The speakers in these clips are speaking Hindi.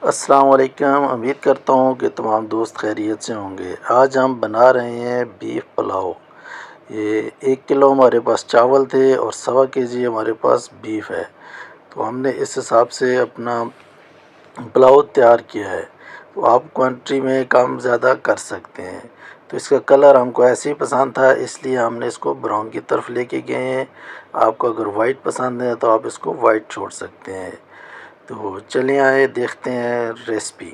अस्सलाम वालेकुम। उम्मीद करता हूँ कि तमाम दोस्त खैरियत से होंगे। आज हम बना रहे हैं बीफ पुलाव। ये 1 किलो हमारे पास चावल थे और 1.25 kg हमारे पास बीफ है। तो हमने इस हिसाब से अपना पुलाव तैयार किया है। तो आप क्वांटिटी में कम ज़्यादा कर सकते हैं। तो इसका कलर हमको ऐसे ही पसंद था, इसलिए हमने इसको ब्राउन की तरफ लेके गए हैं। आपको अगर वाइट पसंद है तो आप इसको वाइट छोड़ सकते हैं। तो चलिए आए देखते हैं रेसिपी।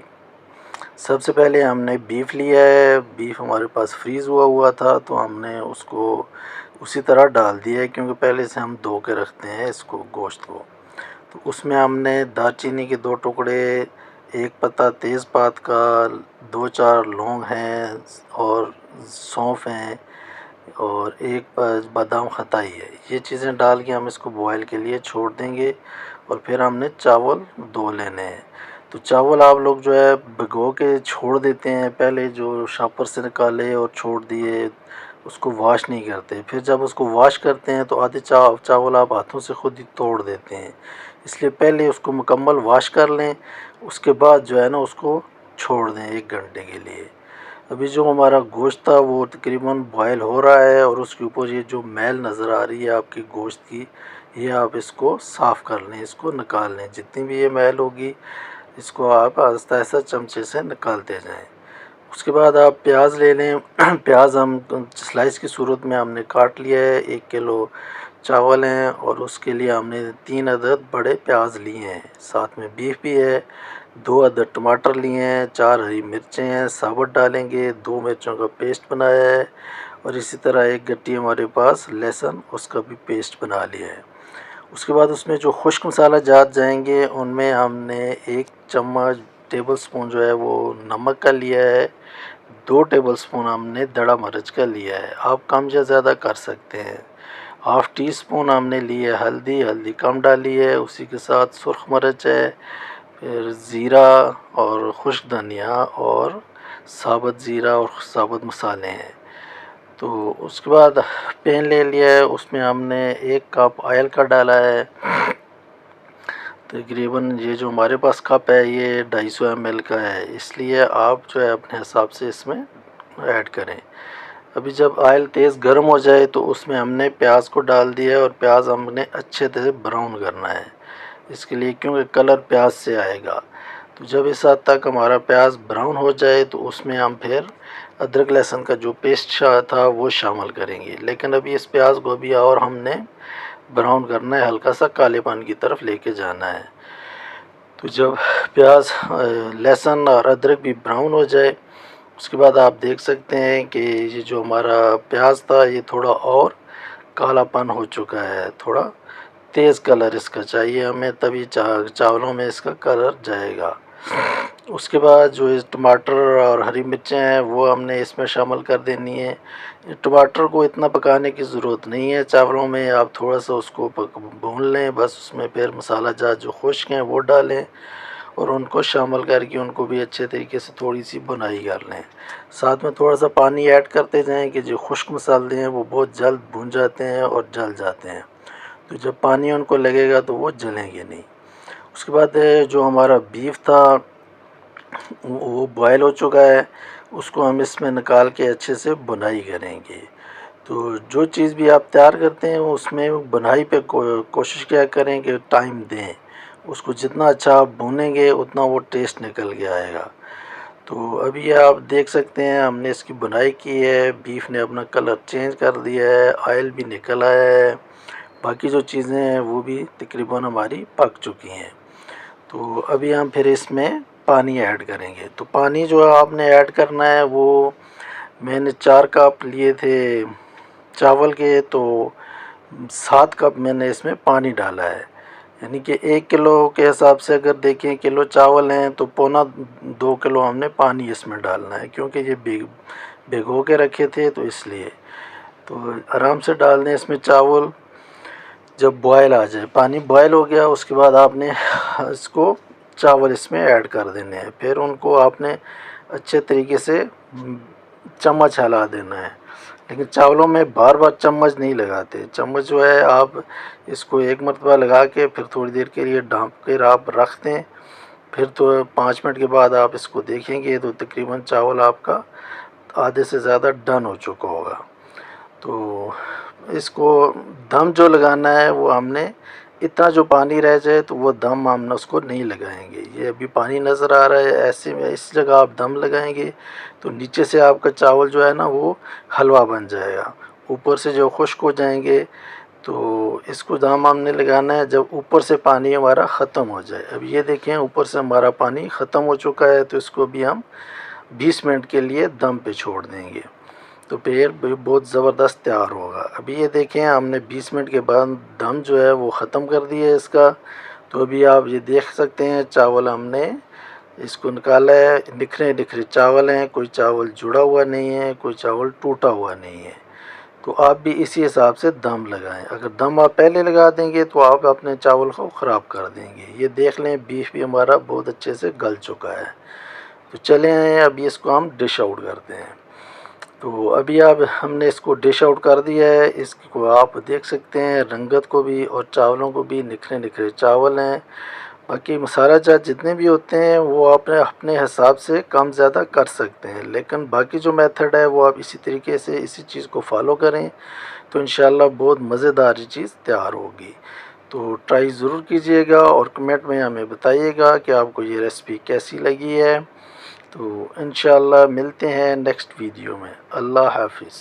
सबसे पहले हमने बीफ लिया है। बीफ हमारे पास फ्रीज़ हुआ हुआ था, तो हमने उसको उसी तरह डाल दिया है, क्योंकि पहले से हम धो के रखते हैं इसको, गोश्त को। तो उसमें हमने दालचीनी के 2 टुकड़े, एक पत्ता तेज़पात का, 2-4 लौंग हैं और सौंफ हैं और एक बादाम खताई है। ये चीज़ें डाल के हम इसको बॉयल के लिए छोड़ देंगे और फिर हमने चावल धो लेने हैं। तो चावल आप लोग जो है भिगो के छोड़ देते हैं, पहले जो शॉपर से निकाले और छोड़ दिए, उसको वॉश नहीं करते। फिर जब उसको वॉश करते हैं तो आधे चावल आप हाथों से खुद ही तोड़ देते हैं। इसलिए पहले उसको मुकम्मल वॉश कर लें, उसके बाद जो है ना उसको छोड़ दें 1 घंटे के लिए। अभी जो हमारा गोश्त था वो तकरीबन बॉयल हो रहा है और उसके ऊपर ये जो मैल नज़र आ रही है आपकी गोश्त की, ये आप इसको साफ़ कर लें, इसको निकाल लें। जितनी भी ये मैल होगी इसको आप आहिस्ता आहिस्ता चमचे से निकालते जाएं। उसके बाद आप प्याज ले लें। प्याज हम स्लाइस की सूरत में हमने काट लिया है। 1 किलो चावल हैं और उसके लिए हमने 3 अदद बड़े प्याज लिए हैं। साथ में बीफ भी है। 2 अदद टमाटर लिए हैं। 4 हरी मिर्चें हैं, साबुत डालेंगे। 2 मिर्चों का पेस्ट बनाया है और इसी तरह 1 गट्टी हमारे पास लहसुन, उसका भी पेस्ट बना लिया है। उसके बाद उसमें जो खुश्क मसाला जात जाएंगे उनमें हमने 1 चम्मच टेबल स्पून जो है वो नमक का लिया है। 2 टेबल स्पून हमने दड़ा मिर्च का लिया है। आप कम या ज़्यादा कर सकते हैं। हाफ़ टी स्पून हमने ली है हल्दी, हल्दी कम डाली है। उसी के साथ सुर्ख मिर्च है, फिर ज़ीरा और खुश्क धनिया और साबुत ज़ीरा और साबुत मसाले हैं। तो उसके बाद पैन ले लिया है, उसमें हमने 1 कप ऑयल का डाला है। तकरीबन ये जो हमारे पास कप है ये 250 ml का है, इसलिए आप जो है अपने हिसाब से इसमें ऐड करें। अभी जब ऑयल तेज़ गर्म हो जाए तो उसमें हमने प्याज को डाल दिया है और प्याज हमने अच्छे से ब्राउन करना है इसके लिए, क्योंकि कलर प्याज से आएगा। तो जब इस हद तक हमारा प्याज ब्राउन हो जाए तो उसमें हम फिर अदरक लहसुन का जो पेस्ट था वो शामिल करेंगे। लेकिन अभी इस प्याज को भी और हमने ब्राउन करना है, हल्का सा कालेपन की तरफ लेके जाना है। तो जब प्याज, लहसुन और अदरक भी ब्राउन हो जाए उसके बाद आप देख सकते हैं कि ये जो हमारा प्याज था ये थोड़ा और कालापन हो चुका है। थोड़ा तेज़ कलर इसका चाहिए हमें, तभी चावलों में इसका कलर जाएगा। उसके बाद जो इस टमाटर और हरी मिर्चें हैं वो हमने इसमें शामिल कर देनी है। टमाटर को इतना पकाने की ज़रूरत नहीं है चावलों में, आप थोड़ा सा उसको भून लें बस। उसमें फिर मसाला जात जो खुश्क हैं वो डालें और उनको शामिल करके उनको भी अच्छे तरीके से थोड़ी सी बुनाई कर लें। साथ में थोड़ा सा पानी ऐड करते जाएं कि जो खुश्क मसाले हैं वो बहुत जल्द भून जाते हैं और जल जाते हैं। तो जब पानी उनको लगेगा तो वो जलेंगे नहीं। उसके बाद जो हमारा बीफ था वो बॉयल हो चुका है, उसको हम इसमें निकाल के अच्छे से बुनाई करेंगे। तो जो चीज़ भी आप तैयार करते हैं उसमें बुनाई पे कोशिश क्या करें कि टाइम दें। उसको जितना अच्छा आप भूनेंगे उतना वो टेस्ट निकल के आएगा। तो अभी आप देख सकते हैं हमने इसकी बुनाई की है, बीफ ने अपना कलर चेंज कर दिया है, ऑयल भी निकल आया है। बाकी जो चीज़ें हैं वो भी तकरीबन हमारी पक चुकी हैं। तो अभी हम फिर इसमें पानी ऐड करेंगे। तो पानी जो आपने ऐड करना है वो मैंने 4 कप लिए थे चावल के, तो 7 कप मैंने इसमें पानी डाला है। यानी कि 1 किलो के हिसाब से अगर देखें, किलो चावल हैं तो पौना 2 किलो हमने पानी इसमें डालना है, क्योंकि ये भिगो के रखे थे तो इसलिए। तो आराम से डाल दें इसमें चावल। जब बॉयल आ जाए, पानी बॉयल हो गया उसके बाद आपने इसको चावल इसमें ऐड कर देने हैं। फिर उनको आपने अच्छे तरीके से चम्मच हिला देना है। लेकिन चावलों में बार बार चम्मच नहीं लगाते। चम्मच जो है आप इसको एक मरतबा लगा के फिर थोड़ी देर के लिए ढाँप कर आप रख दें, फिर तो 5 मिनट के बाद आप इसको देखेंगे तो तकरीबन चावल आपका आधे से ज़्यादा डन हो चुका होगा। तो इसको दम जो लगाना है वो हमने इतना जो पानी रह जाए तो वो दम हम उसको नहीं लगाएंगे। ये अभी पानी नज़र आ रहा है, ऐसे में इस जगह आप दम लगाएंगे तो नीचे से आपका चावल जो है ना वो हलवा बन जाएगा, ऊपर से जो खुश्क हो जाएंगे। तो इसको दम हमने लगाना है जब ऊपर से पानी हमारा ख़त्म हो जाए। अब ये देखें ऊपर से हमारा पानी ख़त्म हो चुका है, तो इसको भी हम 20 मिनट के लिए दम पे छोड़ देंगे तो फिर बहुत ज़बरदस्त तैयार होगा। अभी ये देखें हमने 20 मिनट के बाद दम जो है वो ख़त्म कर दिया है इसका। तो अभी आप ये देख सकते हैं चावल हमने इसको निकाला है, निखरे निखरे चावल हैं, कोई चावल जुड़ा हुआ नहीं है, कोई चावल टूटा हुआ नहीं है। तो आप भी इसी हिसाब से दम लगाएं। अगर दम आप पहले लगा देंगे तो आप अपने चावल को ख़राब कर देंगे। ये देख लें बीफ भी हमारा बहुत अच्छे से गल चुका है। तो चलें अभी इसको हम डिश आउट करते हैं। तो अभी अब हमने इसको डिश आउट कर दिया है। इसको आप देख सकते हैं रंगत को भी और चावलों को भी, निखरे निखरे चावल हैं। बाकी मसाला जात जितने भी होते हैं वो आप अपने हिसाब से कम ज़्यादा कर सकते हैं, लेकिन बाकी जो मेथड है वो आप इसी तरीके से इसी चीज़ को फॉलो करें तो इंशाल्लाह बहुत मज़ेदार ये चीज़ तैयार होगी। तो ट्राई ज़रूर कीजिएगा और कमेंट में हमें बताइएगा कि आपको ये रेसिपी कैसी लगी है। तो इंशाल्लाह मिलते हैं नेक्स्ट वीडियो में। अल्लाह हाफिज़।